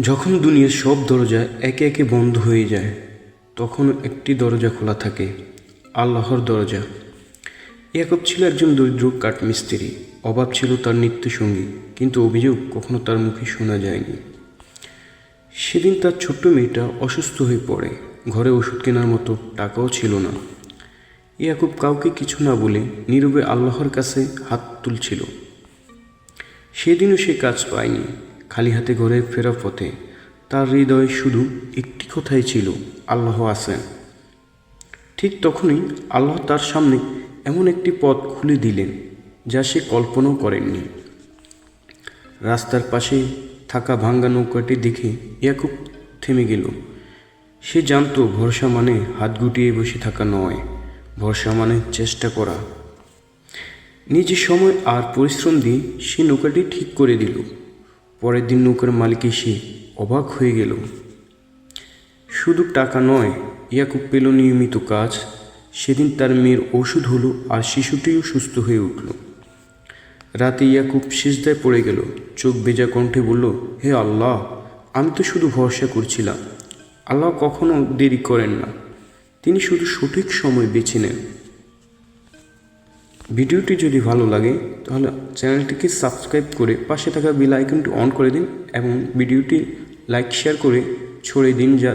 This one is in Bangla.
যখন দুনিয়ার সব দরজা একে একে বন্ধ হয়ে যায়, তখন একটি দরজা খোলা থাকে, আল্লাহর দরজা। ইয়াকুব ছিল একজন দরিদ্র কাঠমিস্ত্রি। অভাব ছিল তার নিত্যসঙ্গী, কিন্তু অভিযোগ কখনো তার মুখে শোনা যায়নি। সেদিন তার ছোট্ট মেয়েটা অসুস্থ হয়ে পড়ে। ঘরে ওষুধ কেনার মতো টাকাও ছিল না। ইয়াকুব কাউকে কিছু না বলে নীরবে আল্লাহর কাছে হাত তুলছিল। সেদিনও সে কাজ পায়নি। খালি হাতে ঘরে ফেরার পথে তার হৃদয়ে শুধু একটি কথাই ছিল, আল্লাহ আছেন। ঠিক তখনই আল্লাহ তার সামনে এমন একটি পথ খুলে দিলেন যা সে কল্পনাও করেননি। রাস্তার পাশে থাকা ভাঙ্গা নৌকাটি দেখে ইয়াকুব থেমে গেল। সে জানত ভরসা মানে হাত গুটিয়ে বসে থাকা নয়, ভরসা মানে চেষ্টা করা। নিজের সময় আর পরিশ্রম দিয়ে সে নৌকাটি ঠিক করে দিল। পরের দিন নৌকার মালিক এসে অবাক হয়ে গেল। শুধু টাকা নয়, ইয়াকুব পেল নিয়মিত কাজ। সেদিন তার মেয়ের ওষুধ হলো, আর শিশুটিও সুস্থ হয়ে উঠল। রাতে ইয়াকুব সিজদায় পড়ে গেল, চোখ ভেজা কণ্ঠে বলল, হে আল্লাহ, আমি তো শুধু ভরসা করছিলাম। আল্লাহ কখনো দেরি করেন না, তিনি শুধু সঠিক সময় বেছে নেন। ভিডিওটি যদি ভালো লাগে তাহলে চ্যানেলটিকে সাবস্ক্রাইব করে পাশে থাকা বেল আইকনটি অন করে দিন এবং ভিডিওটি লাইক শেয়ার করে ছড়িয়ে দিন, যা